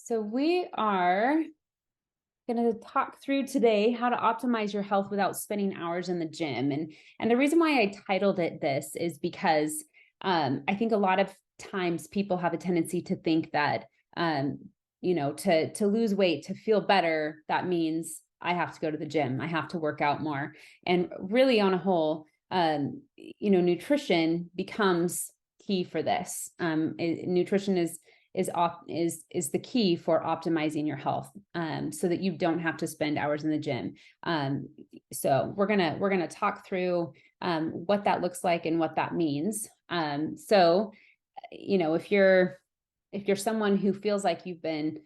So we are going to talk through today how to optimize your health without spending hours in the gym. And the reason why I titled it this is because I think a lot of times people have a tendency to think that to lose weight, to feel better, that means I have to go to the gym, I have to work out more. And really, on a whole, nutrition becomes key for this. Nutrition is the key for optimizing your health, so that you don't have to spend hours in the gym. So we're gonna talk through what that looks like and what that means. So if you're someone who feels like you've been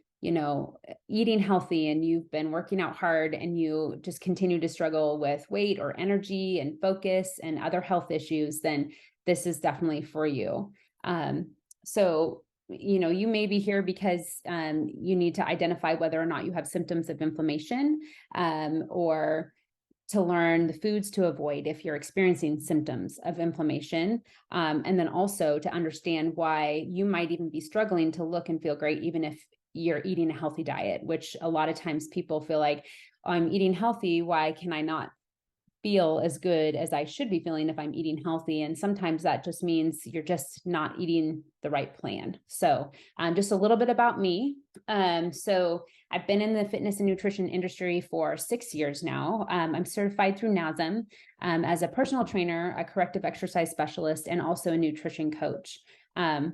eating healthy and you've been working out hard and you just continue to struggle with weight or energy and focus and other health issues, then this is definitely for you. So you may be here because you need to identify whether or not you have symptoms of inflammation, or to learn the foods to avoid if you're experiencing symptoms of inflammation. And then also to understand why you might even be struggling to look and feel great, even if you're eating a healthy diet, which a lot of times people feel like, oh, I'm eating healthy, why can I not feel as good as I should be feeling if I'm eating healthy? And sometimes that just means you're just not eating the right plan. So just a little bit about me. So I've been in the fitness and nutrition industry for 6 years now. I'm certified through NASM as a personal trainer, a corrective exercise specialist, and also a nutrition coach. Part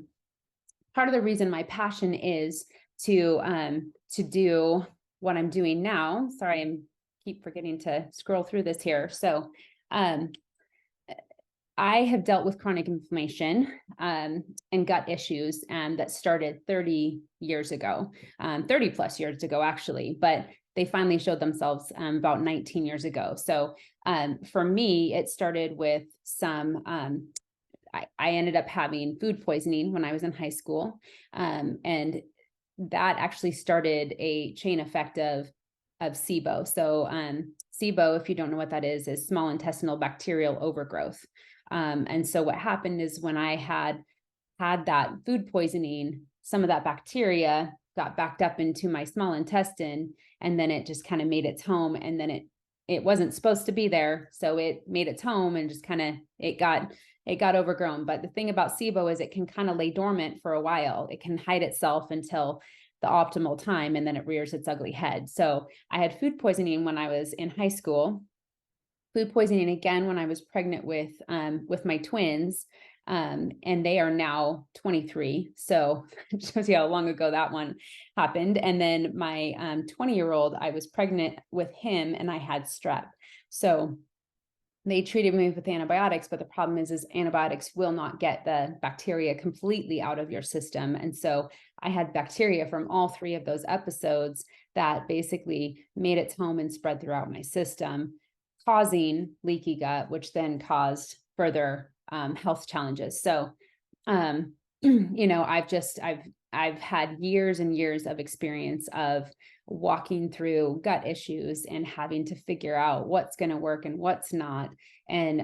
of the reason my passion is to do what I'm doing now. Sorry, I'm keep forgetting to scroll through this here. So I have dealt with chronic inflammation and gut issues that started 30 years ago, 30 plus years ago, actually, but they finally showed themselves about 19 years ago. So for me, it started with some, I ended up having food poisoning when I was in high school. And that actually started a chain effect of SIBO. So SIBO, if you don't know what that is small intestinal bacterial overgrowth. And so what happened is when I had that food poisoning, some of that bacteria got backed up into my small intestine, and then it just kind of made its home, and then it wasn't supposed to be there. So it made its home and just kind of, it got overgrown. But the thing about SIBO is it can kind of lay dormant for a while. It can hide itself until the optimal time, and then it rears its ugly head. So I had food poisoning when I was in high school, food poisoning again when I was pregnant with my twins, and they are now 23. So it shows you how long ago that one happened. And then my 20-year-old, I was pregnant with him and I had strep. So they treated me with antibiotics, but the problem is antibiotics will not get the bacteria completely out of your system. And so I had bacteria from all three of those episodes that basically made its home and spread throughout my system, causing leaky gut, which then caused further health challenges. So, I've had years and years of experience of walking through gut issues and having to figure out what's going to work and what's not. And,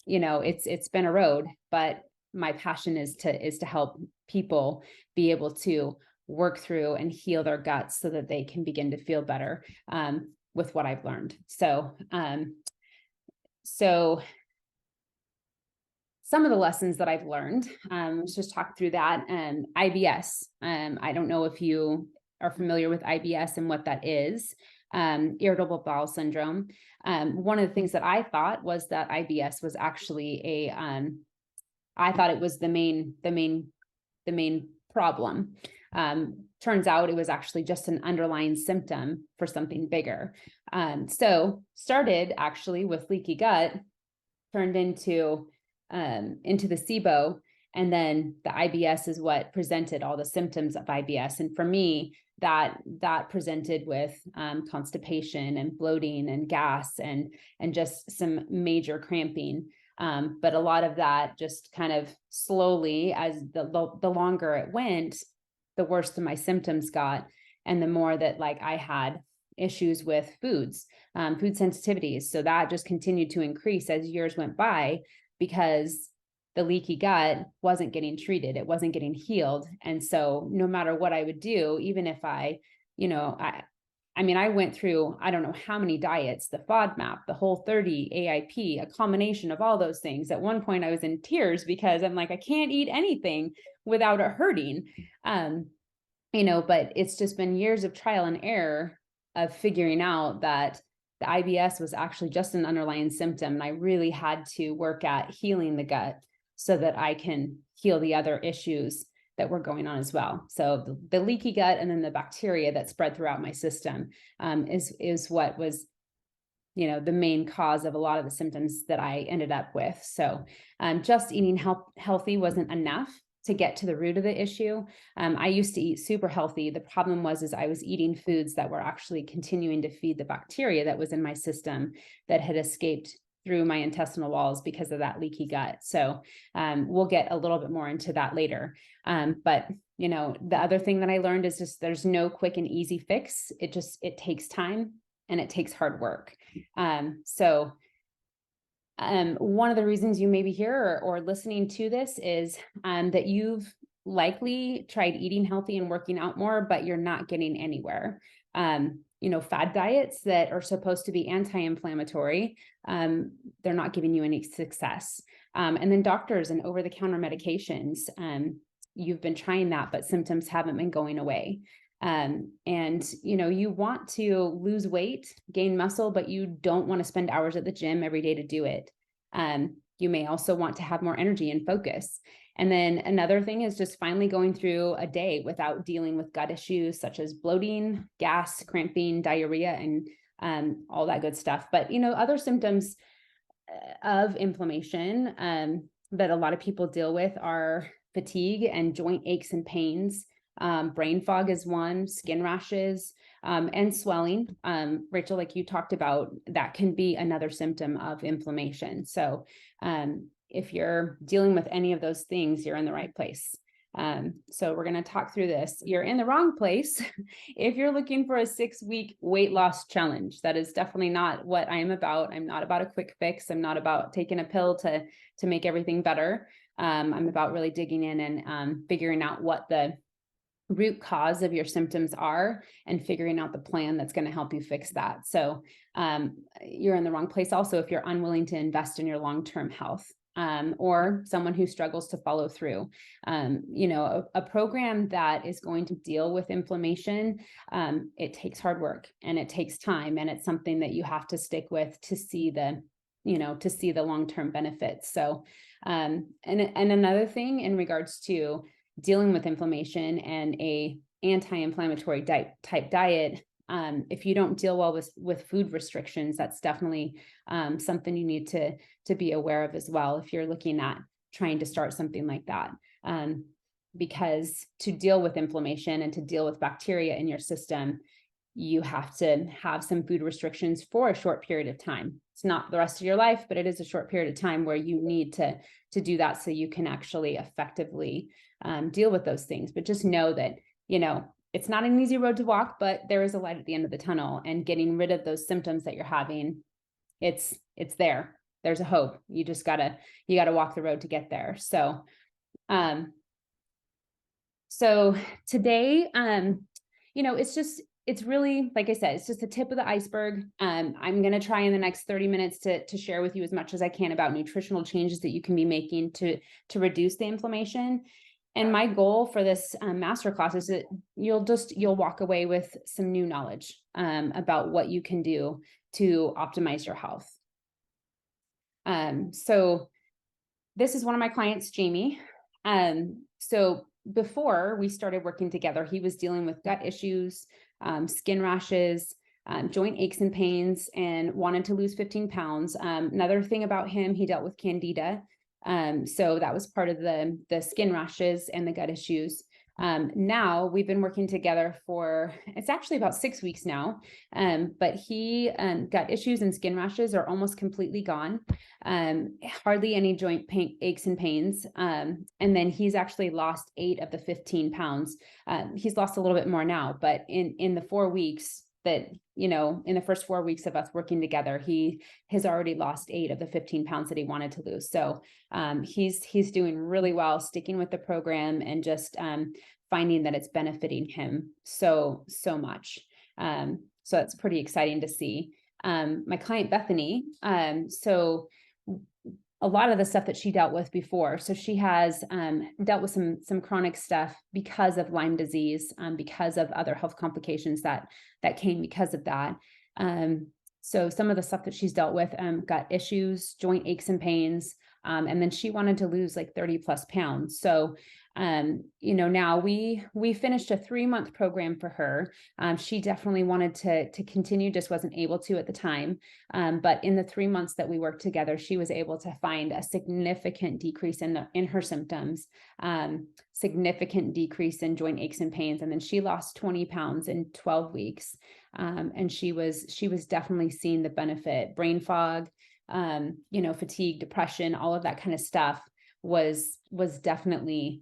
it's been a road, but my passion is to help people be able to work through and heal their guts so that they can begin to feel better with what I've learned. So some of the lessons that I've learned, let's just talk through that. IBS. I don't know if you are familiar with IBS and what that is. Irritable bowel syndrome. One of the things that I thought was that IBS was actually I thought it was the main problem. Turns out it was actually just an underlying symptom for something bigger. So started actually with leaky gut, turned into the SIBO, and then the IBS is what presented all the symptoms of IBS. And for me, that presented with constipation and bloating and gas and just some major cramping. But a lot of that just kind of slowly, as the longer it went, the worse my symptoms got, and the more that I had issues with food sensitivities. So that just continued to increase as years went by, because the leaky gut wasn't getting treated. It wasn't getting healed. And so no matter what I would do, even if I, you know, I mean, I went through, I don't know how many diets, the FODMAP, the Whole30, AIP, a combination of all those things. At one point I was in tears because I'm like, I can't eat anything without it hurting. You know, but it's just been years of trial and error of figuring out that the IBS was actually just an underlying symptom. And I really had to work at healing the gut so that I can heal the other issues that were going on as well. So the leaky gut and then the bacteria that spread throughout my system is what was, you know, the main cause of a lot of the symptoms that I ended up with. So just eating healthy wasn't enough to get to the root of the issue. I used to eat super healthy. The problem was I was eating foods that were actually continuing to feed the bacteria that was in my system that had escaped through my intestinal walls because of that leaky gut. So we'll get a little bit more into that later. But you know, the other thing that I learned is just there's no quick and easy fix. It takes time and it takes hard work. One of the reasons you may be here or listening to this is that you've likely tried eating healthy and working out more, but you're not getting anywhere. You know, fad diets that are supposed to be anti-inflammatory, they're not giving you any success. And then doctors and over-the-counter medications, you've been trying that, but symptoms haven't been going away. And, you know, you want to lose weight, gain muscle, but you don't want to spend hours at the gym every day to do it. You may also want to have more energy and focus. And then another thing is just finally going through a day without dealing with gut issues such as bloating, gas, cramping, diarrhea, and all that good stuff. But, you know, other symptoms of inflammation that a lot of people deal with are fatigue and joint aches and pains. Brain fog is one, skin rashes, and swelling. Rachel, like you talked about, that can be another symptom of inflammation. So if you're dealing with any of those things, you're in the right place. So we're going to talk through this. You're in the wrong place if you're looking for a 6-week weight loss challenge. That is definitely not what I am about. I'm not about a quick fix. I'm not about taking a pill to make everything better. I'm about really digging in and figuring out what the root cause of your symptoms are and figuring out the plan that's going to help you fix that. So you're in the wrong place also if you're unwilling to invest in your long-term health. Or someone who struggles to follow through. You know, a program that is going to deal with inflammation, it takes hard work and it takes time, and it's something that you have to stick with to see the, you know, to see the long-term benefits. So, and another thing in regards to dealing with inflammation and a anti-inflammatory type diet, if you don't deal well with food restrictions, that's definitely something you need to be aware of as well if you're looking at trying to start something like that. Because to deal with inflammation and to deal with bacteria in your system, you have to have some food restrictions for a short period of time. It's not the rest of your life, but it is a short period of time where you need to do that so you can actually effectively deal with those things. But just know that, you know, it's not an easy road to walk, but there is a light at the end of the tunnel, and getting rid of those symptoms that you're having, it's there. There's a hope. You just gotta walk the road to get there. So, so today, you know, it's really, like I said, it's just the tip of the iceberg. I'm going to try in the next 30 minutes to share with you as much as I can about nutritional changes that you can be making to reduce the inflammation. And my goal for this masterclass is that you'll walk away with some new knowledge about what you can do to optimize your health. So this is one of my clients, Jamie. So before we started working together, he was dealing with gut issues, skin rashes, joint aches and pains, and wanted to lose 15 pounds. Another thing about him, he dealt with candida. So that was part of the skin rashes and the gut issues. Now we've been working together it's actually about 6 weeks now. But he, gut issues and skin rashes are almost completely gone. Hardly any joint aches and pains. And then he's actually lost 8 of the 15 pounds. He's lost a little bit more now, but in the 4 weeks, that, you know, in the first 4 weeks of us working together, he has already lost 8 of the 15 pounds that he wanted to lose. So he's doing really well, sticking with the program, and just finding that it's benefiting him so much. So it's pretty exciting to see. My client Bethany, so a lot of the stuff that she dealt with before. So she has dealt with some chronic stuff because of Lyme disease, because of other health complications that came because of that. So some of the stuff that she's dealt with, gut issues, joint aches and pains, and then she wanted to lose like 30 plus pounds. So you know, now we finished a 3-month program for her. She definitely wanted to continue, just wasn't able to at the time. But in the 3 months that we worked together, she was able to find a significant decrease in her symptoms, significant decrease in joint aches and pains. And then she lost 20 pounds in 12 weeks. And she was definitely seeing the benefit. Brain fog, you know, fatigue, depression, all of that kind of stuff was definitely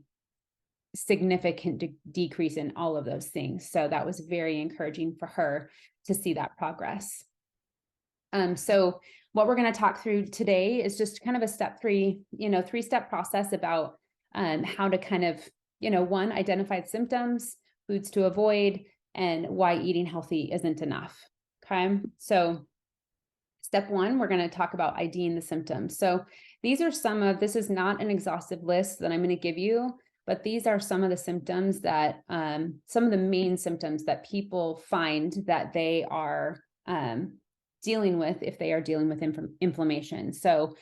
significant decrease in all of those things. So that was very encouraging for her to see that progress. So what we're going to talk through today is just kind of a step 3, you know, 3-step process about how to kind of, you know, 1, identify the symptoms, foods to avoid, and why eating healthy isn't enough. Okay. So step 1, we're going to talk about IDing the symptoms. So this is not an exhaustive list that I'm going to give you, but these are some of the symptoms that, some of the main symptoms that people find that they are dealing with if they are dealing with inflammation. So,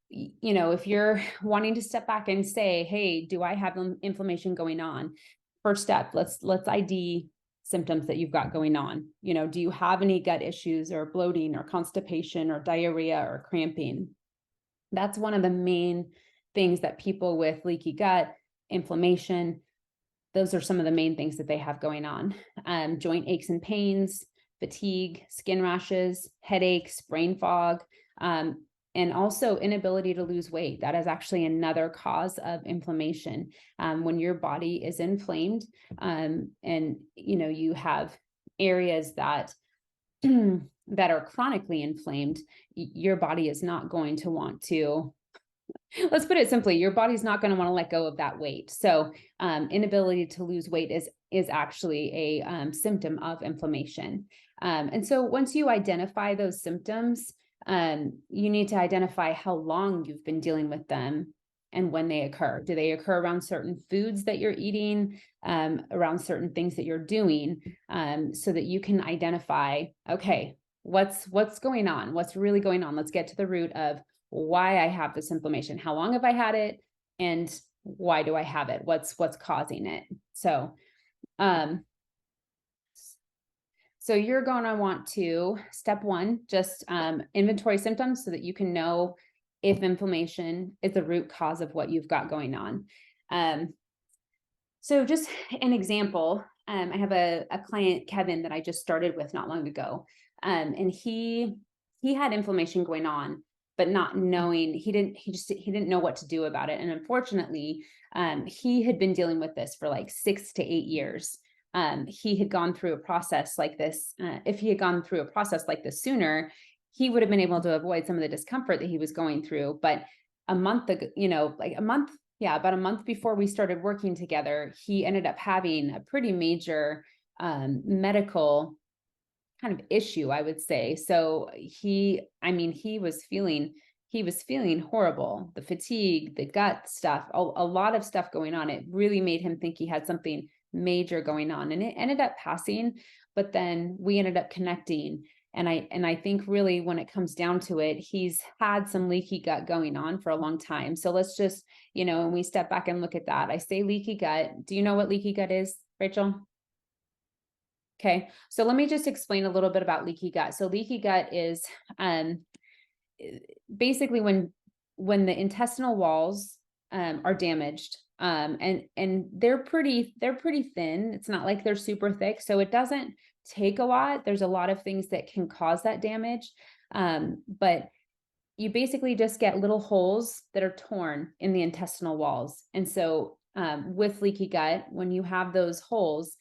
you know, if you're wanting to step back and say, hey, do I have inflammation going on? First step, let's ID symptoms that you've got going on. You know, do you have any gut issues or bloating or constipation or diarrhea or cramping? That's one of the main things that people with leaky gut, inflammation, those are some of the main things that they have going on. Joint aches and pains, fatigue, skin rashes, headaches, brain fog, and also inability to lose weight. That is actually another cause of inflammation. When your body is inflamed, and you know, you have areas that that are chronically inflamed, your body is not going to want to, let's put it simply, your body's not going to want to let go of that weight. So inability to lose weight is actually a symptom of inflammation. And so once you identify those symptoms, you need to identify how long you've been dealing with them and when they occur. Do they occur around certain foods that you're eating, around certain things that you're doing, so that you can identify, okay, what's going on? What's really going on? Let's get to the root of why I have this inflammation. How long have I had it? And why do I have it? What's causing it? So, so you're going to want to, step 1, just inventory symptoms so that you can know if inflammation is the root cause of what you've got going on. So just an example, I have a client, Kevin, that I just started with not long ago. And he had inflammation going on, but not knowing, he didn't know what to do about it. And unfortunately, he had been dealing with this for like 6 to 8 years. He had gone through a process like this. If he had gone through a process like this sooner, he would have been able to avoid some of the discomfort that he was going through. But a month ago, you know, about a month before we started working together, he ended up having a pretty major medical kind of issue, I would say. So he was feeling horrible, the fatigue, the gut stuff, a lot of stuff going on. It really made him think he had something major going on, and it ended up passing, but then we ended up connecting. And I think really when it comes down to it, he's had some leaky gut going on for a long time. So let's just, you know, when we step back and look at that, I say leaky gut. Do you know what leaky gut is, Rachel? Okay, so let me just explain a little bit about leaky gut. So leaky gut is basically when the intestinal walls are damaged, and they're pretty thin. It's not like they're super thick, so it doesn't take a lot. There's a lot of things that can cause that damage, but you basically just get little holes that are torn in the intestinal walls. And so with leaky gut, when you have those holes,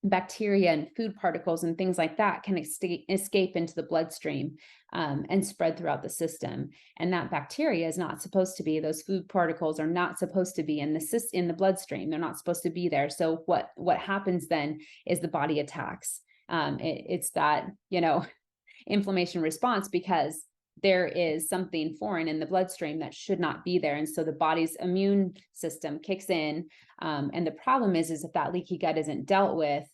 bacteria and food particles and things like that can escape into the bloodstream and spread throughout the system. And that bacteria is not supposed to be, those food particles are not supposed to be in the bloodstream. They're not supposed to be there. So what happens then is the body attacks. It's that, inflammation response, because there is something foreign in the bloodstream that should not be there. And so the body's immune system kicks in. And the problem is if that leaky gut isn't dealt with,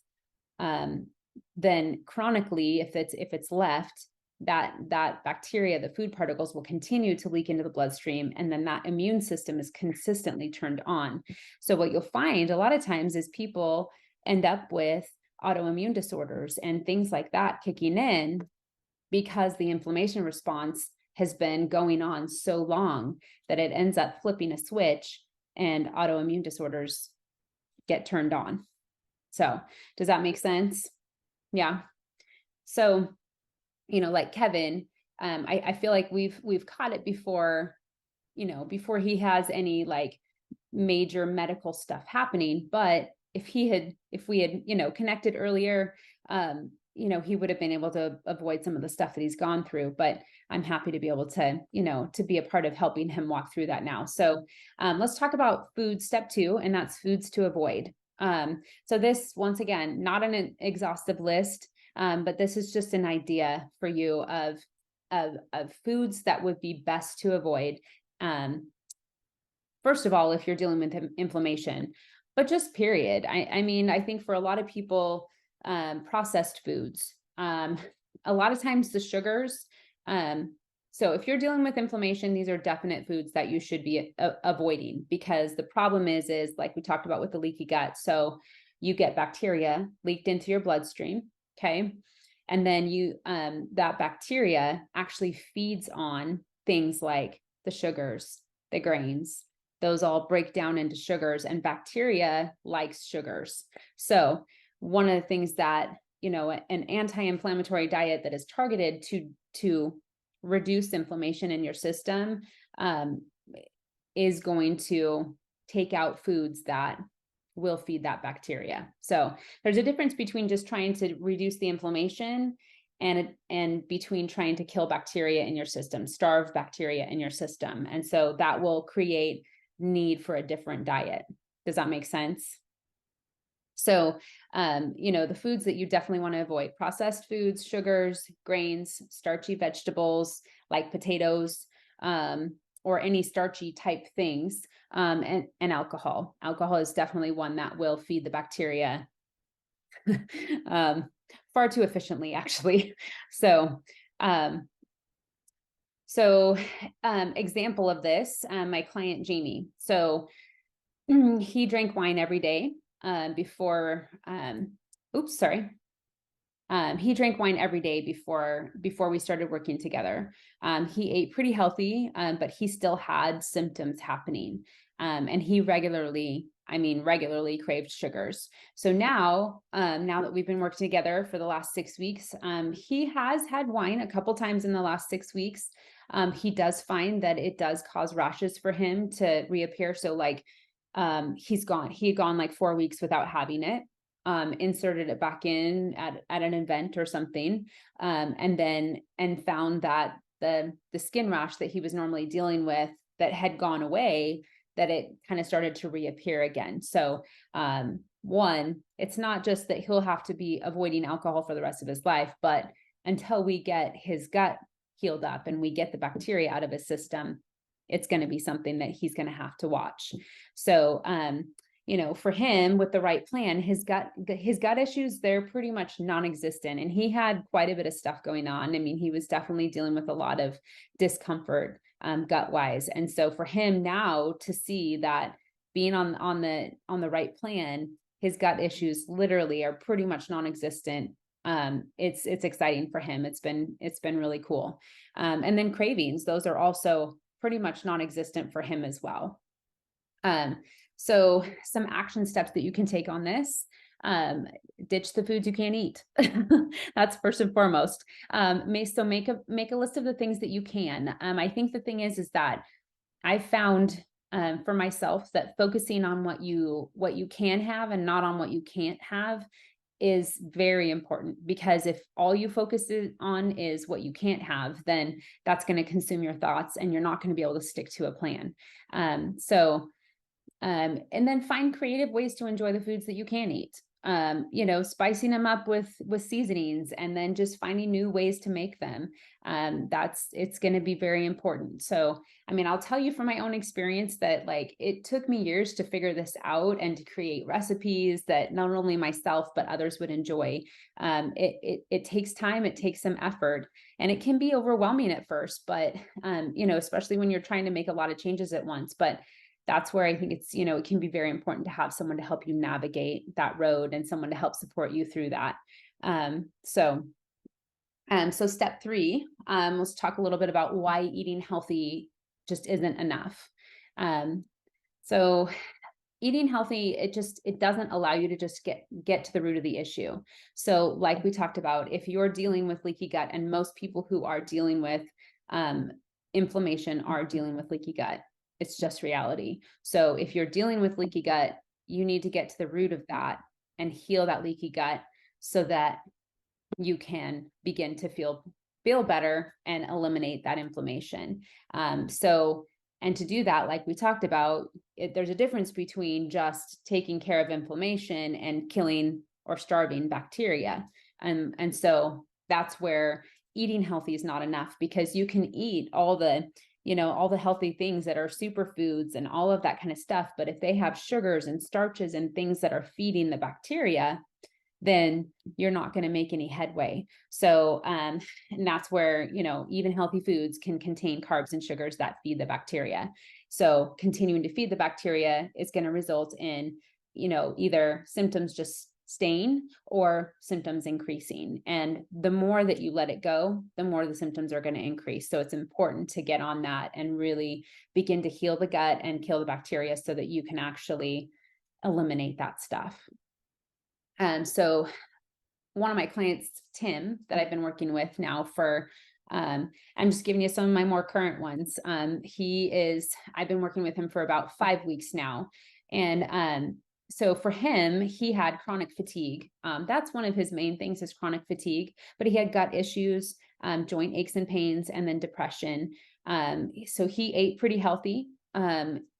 then chronically, if it's left, that bacteria, the food particles, will continue to leak into the bloodstream. And then that immune system is consistently turned on. So what you'll find a lot of times is people end up with autoimmune disorders and things like that kicking in, because the inflammation response has been going on so long that it ends up flipping a switch and autoimmune disorders get turned on. So does that make sense? Yeah. So, like Kevin, I feel like we've caught it before, before he has any like major medical stuff happening. But if we had, connected earlier, he would have been able to avoid some of the stuff that he's gone through. But I'm happy to be able to, to be a part of helping him walk through that now. So let's talk about food step 2, and that's foods to avoid. So this, once again, not an exhaustive list, but this is just an idea for you of foods that would be best to avoid. First of all, if you're dealing with inflammation, but just period. I mean, I think for a lot of people, processed foods, a lot of times the sugars. So if you're dealing with inflammation, these are definite foods that you should be avoiding, because the problem is like we talked about with the leaky gut. So you get bacteria leaked into your bloodstream. Okay. And then that bacteria actually feeds on things like the sugars, the grains. Those all break down into sugars, and bacteria likes sugars. So one of the things that, an anti-inflammatory diet that is targeted to reduce inflammation in your system is going to take out foods that will feed that bacteria. So there's a difference between just trying to reduce the inflammation and between trying to kill bacteria in your system, starve bacteria in your system. And so that will create need for a different diet. Does that make sense? So, the foods that you definitely want to avoid: processed foods, sugars, grains, starchy vegetables like potatoes, or any starchy type things, and alcohol. Alcohol is definitely one that will feed the bacteria far too efficiently, actually. So, example of this, my client, Jamie. So he drank wine every day before, he drank wine every day before we started working together. He ate pretty healthy, but he still had symptoms happening. And he regularly craved sugars. So now that we've been working together for the last 6 weeks, he has had wine a couple times in the last 6 weeks. He does find that it does cause rashes for him to reappear. So like, he had gone like 4 weeks without having it, inserted it back in at an event or something, and found that the skin rash that he was normally dealing with that had gone away, that it kind of started to reappear again. So one, it's not just that he'll have to be avoiding alcohol for the rest of his life, but until we get his gut healed up and we get the bacteria out of his system, it's going to be something that he's going to have to watch. So, for him, with the right plan, his gut issues, they're pretty much non-existent. And he had quite a bit of stuff going on. I mean, he was definitely dealing with a lot of discomfort, gut wise. And so for him now to see that being on the right plan, his gut issues literally are pretty much non-existent. It's exciting for him. It's been really cool. And then cravings, those are also pretty much non-existent for him as well. So some action steps that you can take on this: ditch the foods you can't eat. That's first and foremost. So make a list of the things that you can. I think the thing is that I found for myself that focusing on what you can have and not on what you can't have is very important, because if all you focus on is what you can't have, then that's going to consume your thoughts and you're not going to be able to stick to a plan. And then find creative ways to enjoy the foods that you can eat. Spicing them up with seasonings, and then just finding new ways to make them. It's going to be very important. So, I mean, I'll tell you from my own experience that like it took me years to figure this out and to create recipes that not only myself, but others would enjoy. It takes time, it takes some effort, and it can be overwhelming at first, but, especially when you're trying to make a lot of changes at once. But that's where I think it's, it can be very important to have someone to help you navigate that road and someone to help support you through that. So step 3, let's talk a little bit about why eating healthy just isn't enough. So eating healthy, it doesn't allow you to just get to the root of the issue. So like we talked about, if you're dealing with leaky gut, and most people who are dealing with inflammation are dealing with leaky gut, it's just reality. So if you're dealing with leaky gut, you need to get to the root of that and heal that leaky gut so that you can begin to feel better and eliminate that inflammation. And to do that, like we talked about, there's a difference between just taking care of inflammation and killing or starving bacteria. And so that's where eating healthy is not enough, because you can eat all the healthy things that are superfoods and all of that kind of stuff. But if they have sugars and starches and things that are feeding the bacteria, then you're not going to make any headway. So, and that's where, even healthy foods can contain carbs and sugars that feed the bacteria. So continuing to feed the bacteria is going to result in, either symptoms just staying or symptoms increasing. And the more that you let it go, the more the symptoms are going to increase. So it's important to get on that and really begin to heal the gut and kill the bacteria so that you can actually eliminate that stuff. And so one of my clients, Tim, that I've been working with now for, I'm just giving you some of my more current ones. I've been working with him for about 5 weeks now. And so for him, he had chronic fatigue. That's one of his main things, is chronic fatigue, but he had gut issues, joint aches and pains, and then depression. So he ate pretty healthy,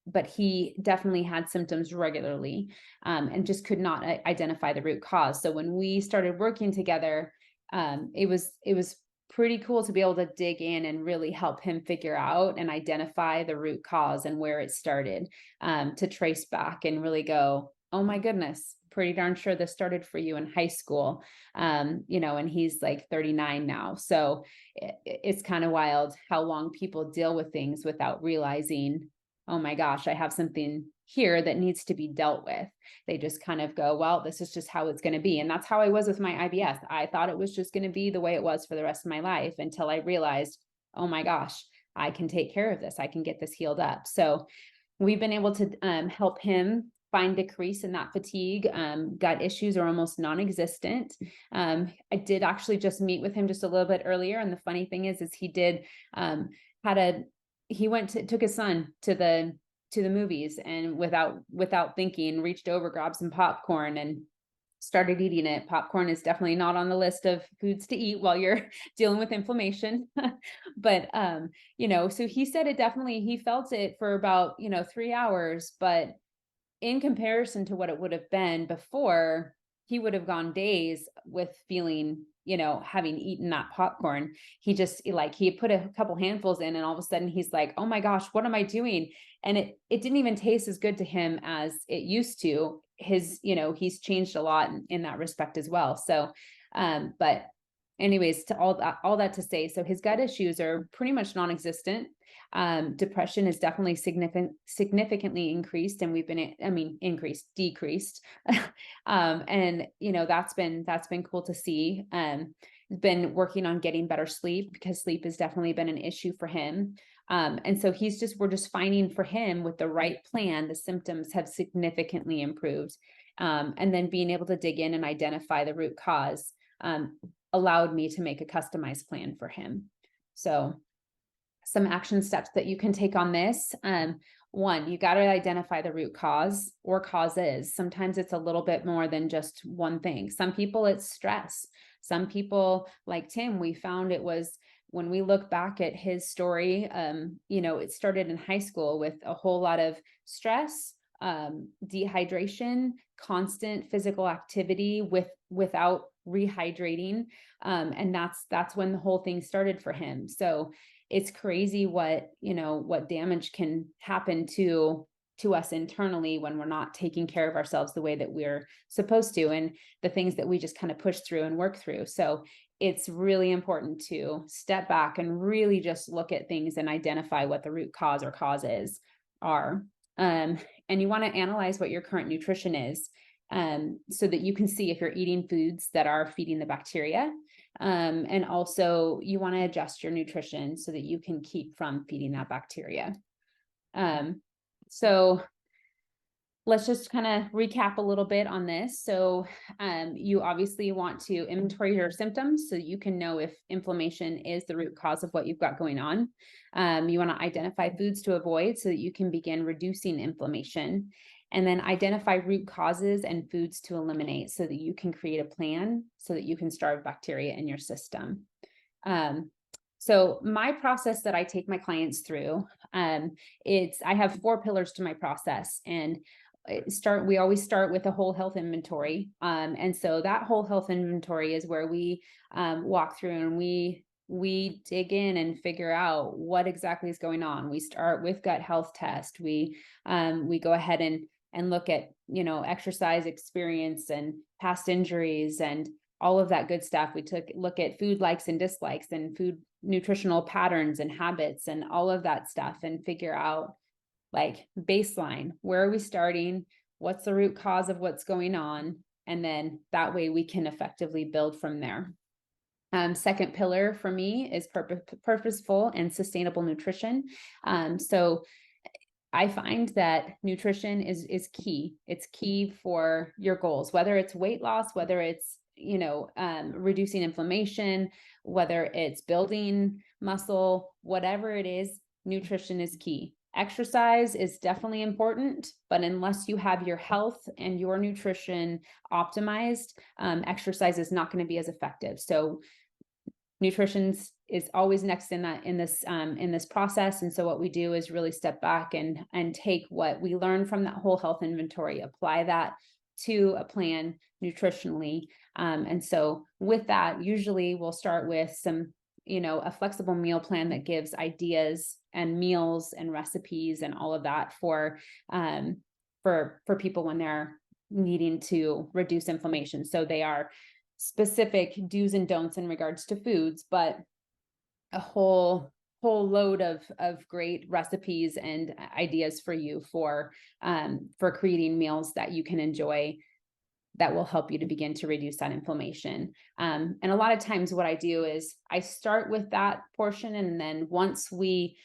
but he definitely had symptoms regularly, and just could not identify the root cause. So when we started working together, it was pretty cool to be able to dig in and really help him figure out and identify the root cause and where it started, to trace back and really go, oh my goodness, pretty darn sure this started for you in high school. And he's like 39 now. So it's kind of wild how long people deal with things without realizing, oh my gosh, I have something here that needs to be dealt with. They just kind of go, well, this is just how it's going to be. And that's how I was with my IBS. I thought it was just going to be the way it was for the rest of my life, until I realized, oh my gosh, I can take care of this. I can get this healed up. So we've been able to help him find decrease in that fatigue. Gut issues are almost non-existent. I did actually just meet with him just a little bit earlier. And the funny thing is he did, he took his son to the movies, and without thinking, reached over, grabbed some popcorn and started eating it. Popcorn is definitely not on the list of foods to eat while you're dealing with inflammation. But, so he said he felt it for about, 3 hours, but in comparison to what it would have been before, he would have gone days with feeling, having eaten that popcorn. He put a couple handfuls in, and all of a sudden he's like, oh my gosh, what am I doing? And it didn't even taste as good to him as it used to. He's changed a lot in that respect as well. So, but anyways, to all that to say, so his gut issues are pretty much non-existent. Depression is definitely significantly increased, and decreased. And that's been cool to see. Been working on getting better sleep, because sleep has definitely been an issue for him. And so we're just finding for him, with the right plan, the symptoms have significantly improved. And then being able to dig in and identify the root cause, allowed me to make a customized plan for him. So some action steps that you can take on this. one, you got to identify the root cause or causes. Sometimes it's a little bit more than just one thing. Some people it's stress. Some people, like Tim, we found it was, when we look back at his story, it started in high school with a whole lot of stress, dehydration, constant physical activity without rehydrating. And that's when the whole thing started for him. So it's crazy what damage can happen to us internally when we're not taking care of ourselves the way that we're supposed to, and the things that we just kind of push through and work through. So it's really important to step back and really just look at things and identify what the root cause or causes are. And you want to analyze what your current nutrition is, so that you can see if you're eating foods that are feeding the bacteria. And also you want to adjust your nutrition so that you can keep from feeding that bacteria. So let's just kind of recap a little bit on this. So you obviously want to inventory your symptoms so you can know if inflammation is the root cause of what you've got going on. You want to identify foods to avoid so that you can begin reducing inflammation, and then identify root causes and foods to eliminate so that you can create a plan so that you can starve bacteria in your system. So my process that I take my clients through, I have 4 pillars to my process, and we always start with a whole health inventory. And so that whole health inventory is where we walk through and we dig in and figure out what exactly is going on. We start with gut health test. We go ahead and look at, exercise experience and past injuries and all of that good stuff. We look at food likes and dislikes and food nutritional patterns and habits and all of that stuff, and figure out, like, baseline, where are we starting? What's the root cause of what's going on? And then that way we can effectively build from there. Second pillar for me is purposeful and sustainable nutrition. So I find that nutrition is key. It's key for your goals, whether it's weight loss, whether it's, reducing inflammation, whether it's building muscle, whatever it is, nutrition is key. Exercise is definitely important, but unless you have your health and your nutrition optimized, exercise is not going to be as effective. So nutrition is always next in this process. And so what we do is really step back and take what we learn from that whole health inventory, apply that to a plan nutritionally. And so with that, usually we'll start with some, a flexible meal plan that gives ideas and meals and recipes and all of that for people when they're needing to reduce inflammation. So they are specific do's and don'ts in regards to foods, but a whole load of great recipes and ideas for you for creating meals that you can enjoy that will help you to begin to reduce that inflammation. And a lot of times what I do is I start with that portion, and then once we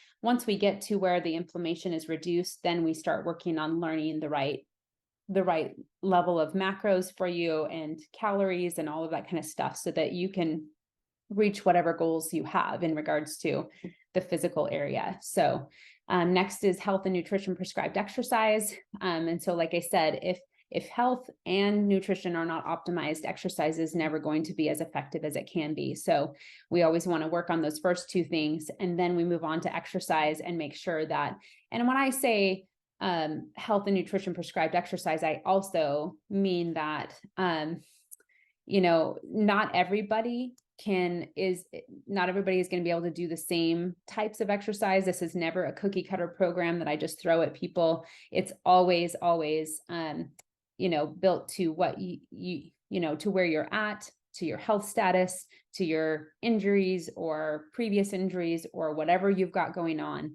get to where the inflammation is reduced, then we start working on learning the right level of macros for you and calories and all of that kind of stuff, so that you can reach whatever goals you have in regards to the physical area. So next is health and nutrition prescribed exercise. And so, like I said, if health and nutrition are not optimized, exercise is never going to be as effective as it can be. So we always want to work on those first 2 things, and then we move on to exercise and make sure that, and when I say health and nutrition prescribed exercise, I also mean that, not everybody is going to be able to do the same types of exercise. This is never a cookie cutter program that I just throw at people. It's always, built to what to where you're at, to your health status, to your injuries or previous injuries or whatever you've got going on.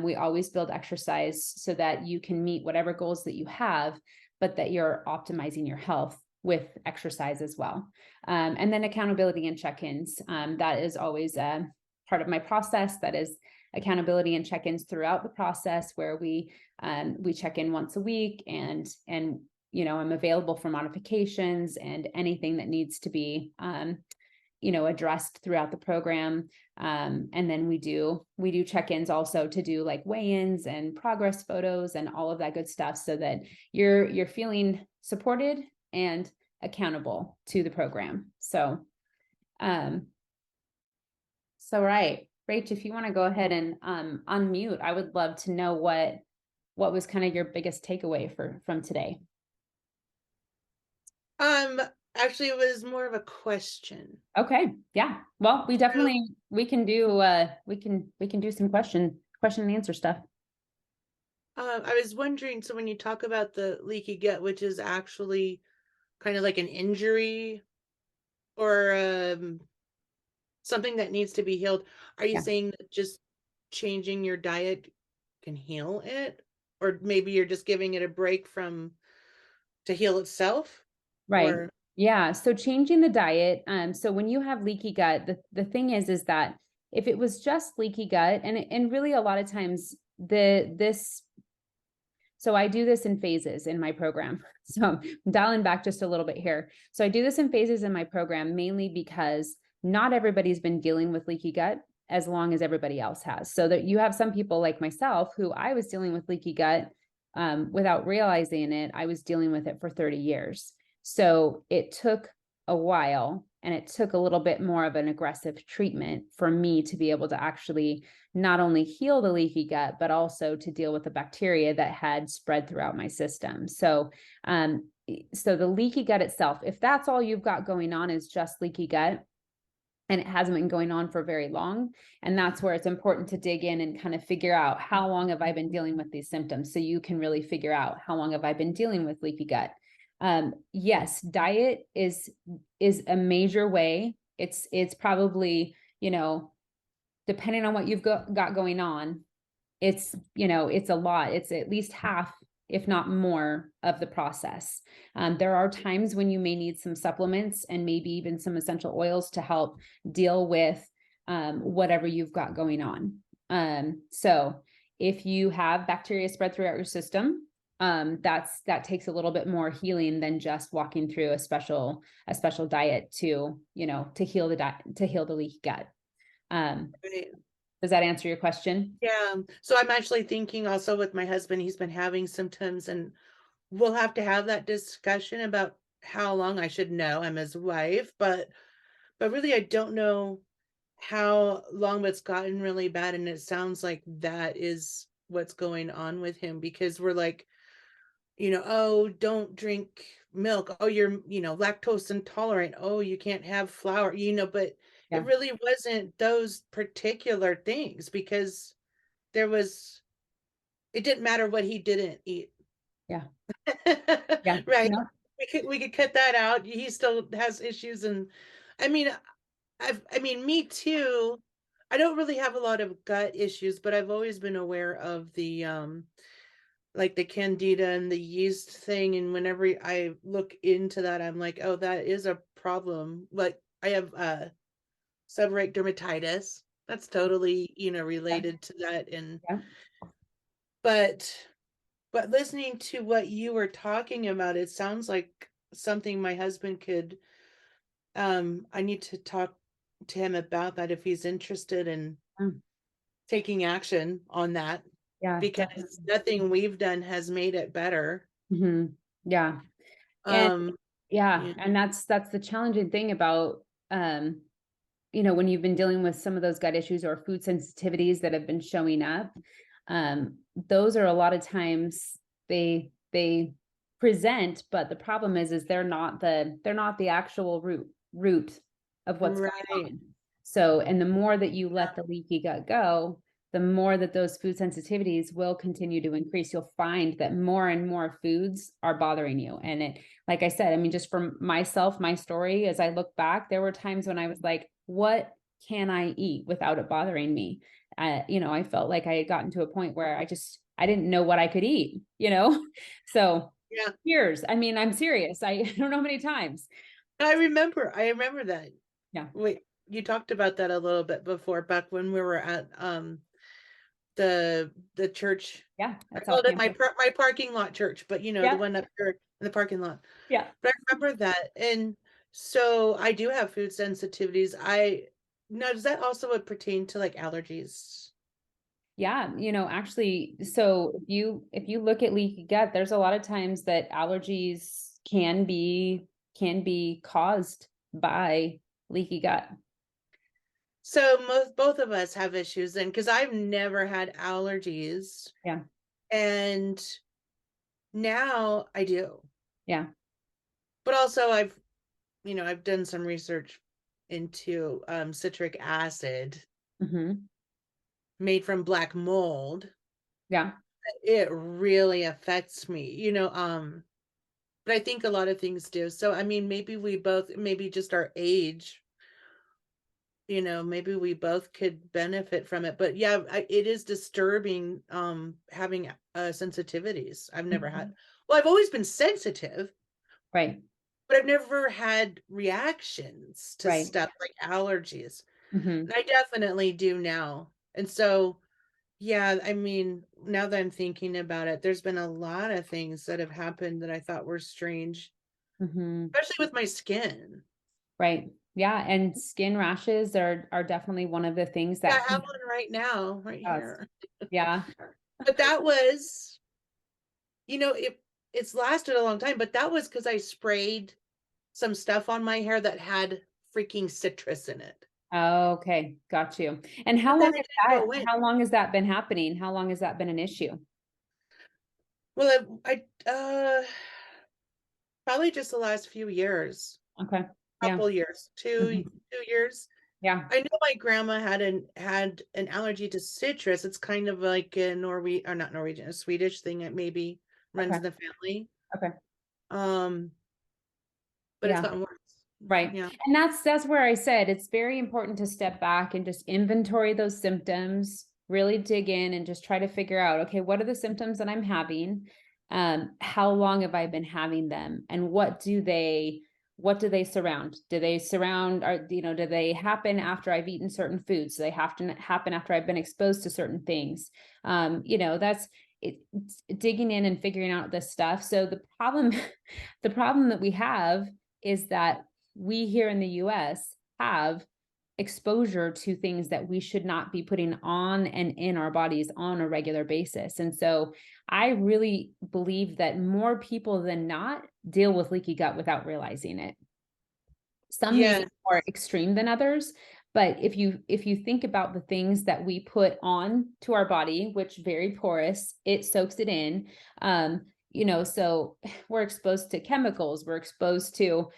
We always build exercise so that you can meet whatever goals that you have, but that you're optimizing your health with exercise as well. And then accountability and check-ins. That is always a part of my process. That is accountability and check-ins throughout the process, where we check in once a week, and I'm available for modifications and anything that needs to be addressed throughout the program. And then we do check-ins also to do like weigh-ins and progress photos and all of that good stuff, so that you're feeling supported and accountable to the program. So, right, Rach, if you want to go ahead and unmute, I would love to know what was kind of your biggest takeaway from today. Actually, it was more of a question. Okay. Yeah. Well, we definitely, we can do some question and answer stuff. I was wondering, so when you talk about the leaky gut, which is actually kind of like an injury or something that needs to be healed, are you Yeah. saying that just changing your diet can heal it? Or maybe you're just giving it a break to heal itself? Right. Or Yeah. So changing the diet. So when you have leaky gut, the thing is that if it was just leaky gut, and really a lot of times so I do this in phases in my program. So I'm dialing back just a little bit here. So I do this in phases in my program, mainly because not everybody's been dealing with leaky gut as long as everybody else has. So that you have some people like myself who I was dealing with leaky gut without realizing it. I was dealing with it for 30 years. So it took a while, and it took a little bit more of an aggressive treatment for me to be able to actually not only heal the leaky gut, but also to deal with the bacteria that had spread throughout my system. So the leaky gut itself, if that's all you've got going on is just leaky gut, and it hasn't been going on for very long, and that's where it's important to dig in and kind of figure out, how long have I been dealing with these symptoms, so you can really figure out, how long have I been dealing with leaky gut. Yes, diet is a major way. It's probably, depending on what you've got going on, it's a lot. It's at least half, if not more, of the process. There are times when you may need some supplements and maybe even some essential oils to help deal with whatever you've got going on. So if you have bacteria spread throughout your system, that takes a little bit more healing than just walking through a special diet to heal the leaky gut. right. Does that answer your question? Yeah. So I'm actually thinking also with my husband, he's been having symptoms, and we'll have to have that discussion about how long I should know. I'm his wife, but really I don't know how long it's gotten really bad, and it sounds like that is what's going on with him, because we're like, oh, don't drink milk. Oh, you're, lactose intolerant. Oh, you can't have flour, but it Yeah. really wasn't those particular things, because there was it didn't matter what he didn't eat. Yeah. Yeah. Right. No. We could cut that out. He still has issues, and I mean, me too. I don't really have a lot of gut issues, but I've always been aware of the like the candida and the yeast thing, and whenever I look into that, I'm like, oh, that is a problem. Like I have seborrheic dermatitis. That's totally, Yeah. related to that. And Yeah. but listening to what you were talking about, it sounds like something my husband could I need to talk to him about that if he's interested in Mm. taking action on that, Yeah, because definitely. nothing we've done has made it better. Mhm. Yeah. And Um, yeah, yeah, and that's the challenging thing about, um, when you've been dealing with some of those gut issues or food sensitivities that have been showing up. Those are a lot of times they present, but the problem is they're not the actual root of what's going right. on. So, and the more that you Yeah, let the leaky gut go, the more that those food sensitivities will continue to increase. You'll find that more and more foods are bothering you. And it, like I said, I mean, just for myself, my story, as I look back, there were times when I was like, what can I eat without it bothering me? I felt like I had gotten to a point where I didn't know what I could eat, So yeah. years. I mean, I'm serious. I don't know how many times. I remember that. Yeah. Wait, you talked about that a little bit before, back when we were at the church. Yeah. I That's all called it campus. my parking lot church, but the Yeah. one up here in the parking lot. Yeah. But I remember that, and So I do have food sensitivities. Now, does that also would pertain to like allergies? Yeah, actually, so if you look at leaky gut, there's a lot of times that allergies can be caused by leaky gut. So both of us have issues then, because I've never had allergies, Yeah. and now I do. Yeah. But also I've done some research into citric acid Hmm. made from black mold. Yeah. It really affects me, but I think a lot of things do. So I mean, maybe just our age, maybe we both could benefit from it. But yeah, it is disturbing having sensitivities. I've never had. Mhm. Well, I've always been sensitive, Right. but I've never had reactions to Right. stuff like allergies. Hmm. And I definitely do now. And so, yeah, I mean, now that I'm thinking about it, there's been a lot of things that have happened that I thought were strange, Hmm. especially with my skin. Right. Yeah. And skin rashes are definitely one of the things Yeah, that I can have one right now, right cause. here. Yeah. But that was, it's lasted a long time, but that was because I sprayed some stuff on my hair that had freaking citrus in it. Okay. Got you. And But then it didn't go away. how long has that been happening? How long has that been an issue? Well, probably just the last few years, Okay. Yeah. couple years, Mhm. 2 years. Yeah. I know my grandma had an allergy to citrus. It's kind of like a Norwe or not Norwegian, a Swedish thing that maybe runs Okay. in the family. Okay. Um, but it's Yeah. gotten worse. Right. Yeah. And that's where I said it's very important to step back and just inventory those symptoms, really dig in and just try to figure out, okay, what are the symptoms that I'm having? How long have I been having them? And what do they surround? Do they surround or do they happen after I've eaten certain foods? Do they have to happen after I've been exposed to certain things? That's it's digging in and figuring out this stuff. So the problem, the problem that we have is that we here in the US have exposure to things that we should not be putting on and in our bodies on a regular basis. And so I really believe that more people than not deal with leaky gut without realizing it. Some may be Yes. more extreme than others, but if you think about the things that we put on to our body, which very porous, it soaks it in. So we're exposed to chemicals, we're exposed to,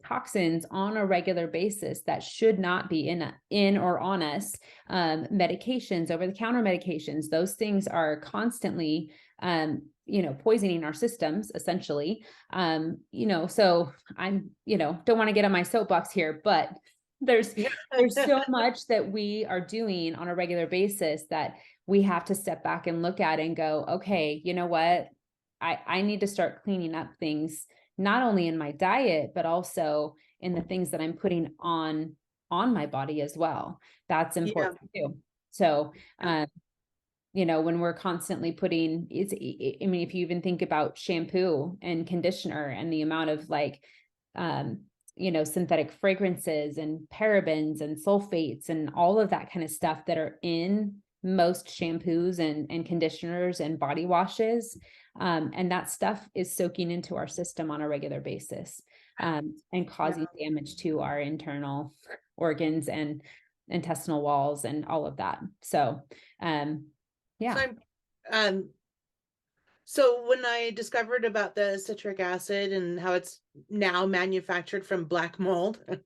toxins on a regular basis that should not be in or on us. Medications, over the counter medications, those things are constantly poisoning our systems essentially. So I'm, don't want to get on my soapbox here, but there's Yeah. there's so much that we are doing on a regular basis that we have to step back and look at and go, okay, you know what? I need to start cleaning up things, not only in my diet, but also in the things that I'm putting on my body as well. That's Yeah. important too. So, when we're constantly putting I mean, if you even think about shampoo and conditioner and the amount of um, synthetic fragrances and parabens and sulfates and all of that kind of stuff that are in most shampoos and conditioners and body washes. And that stuff is soaking into our system on a regular basis, and causing damage to our internal organs and intestinal walls and all of that. So, So yeah. um so when I discovered about the citric acid and how it's now manufactured from black mold and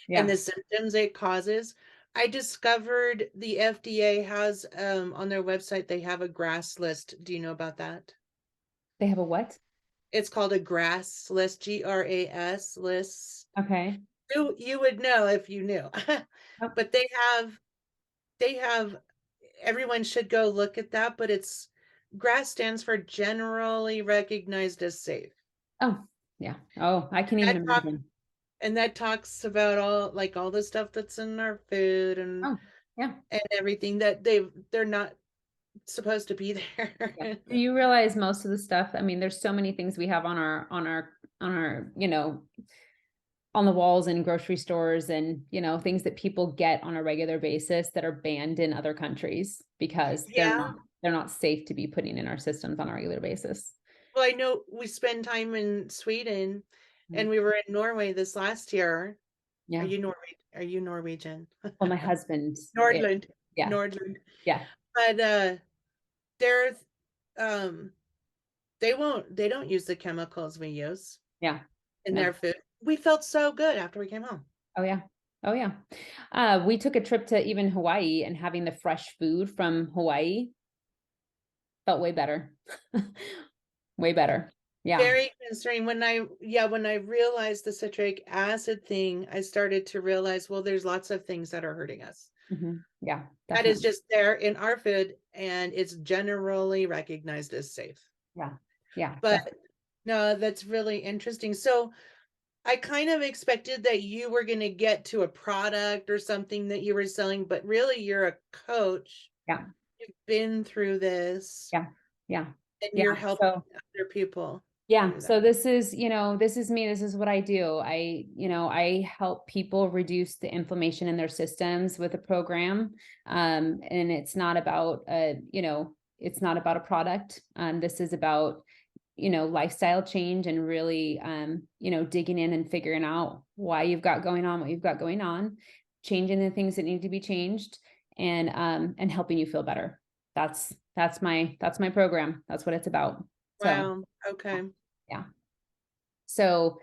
Yeah. the symptoms it causes, I discovered the FDA has on their website they have a GRAS list. Do you know about that? They have a what? It's called a GRAS list, GRAS list. Okay. You would know if you knew. Oh, But they have everyone should go look at that, but it's GRAS stands for generally recognized as safe. oh, yeah. Oh, I can even That talk imagine. and that talks about all the stuff that's in our food and Oh, yeah. everything that they're not supposed to be Yeah. there. Do you realize most of the stuff? I mean, there's so many things we have on our on the walls in grocery stores and, you know, things that people get on a regular basis that are banned in other countries because Yeah. they're not safe to be putting in our systems on a regular basis. Well, I know we spend time in Sweden and Mhm. we were in Norway this last year. Yeah. Are you Norwegian? Well, my husband, Nordland. yeah, Nordland. yeah, But there's um they don't use the chemicals we use yeah. in No. their food. We felt so good after we came home. Oh yeah. Oh yeah. We took a trip to even Hawaii and having the fresh food from Hawaii felt way better. Way better. Yeah. Very concerning when I realized the citric acid thing, I started to realize, well, there's lots of things that are hurting us. Yeah, That is definitely. just there in our food and it's generally recognized as safe. Yeah. Yeah, But definitely. no, that's really interesting. So I kind of expected that you were going to get to a product or something that you were selling, but really you're a coach. Yeah. You've been through this Yeah. Yeah. and Yeah. you're helping So other people yeah, through that. so this is, you know, this is me, this is what I do. I help people reduce the inflammation in their systems with a program. And it's not about it's not about a product. This is about, lifestyle change and really, digging in and figuring out why you've got going on, what you've got going on, changing the things that need to be changed, and helping you feel better. That's my program. That's what it's about. So Wow. Okay. yeah. So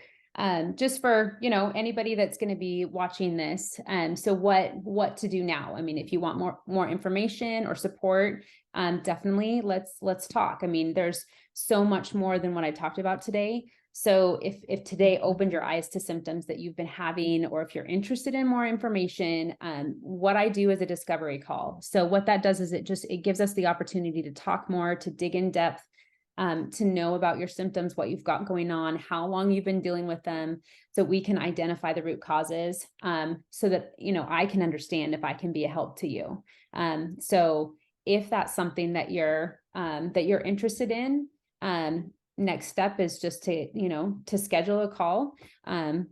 just for, anybody that's going to be watching this, so what to do now? I mean, if you want more information or support, definitely let's talk. I mean, there's so much more than what I talked about today. So if today opened your eyes to symptoms that you've been having, or if you're interested in more information, what I do is a discovery call. So what that does is it gives us the opportunity to talk more, to dig in depth, to know about your symptoms, what you've got going on, how long you've been dealing with them, so we can identify the root causes, so that, I can understand if I can be a help to you. So if that's something that you're interested in, next step is just to schedule a call. And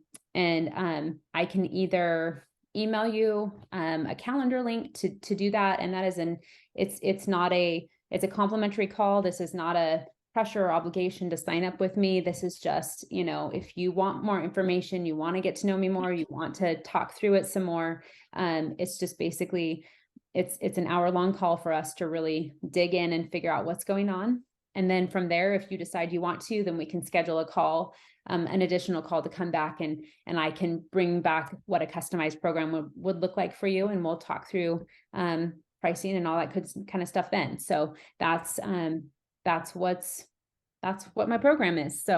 I can either email you a calendar link to do that. And that is it's a complimentary call. This is not a pressure or obligation to sign up with me. This is just, if you want more information, you want to get to know me more, you want to talk through it some more. It's just basically, it's an hour-long call for us to really dig in and figure out what's going on. And then from there, if you decide you want to, then we can schedule a call, an additional call to come back and I can bring back what a customized program would look like for you. And we'll talk through pricing and all that good kind of stuff then. So that's what my program is. So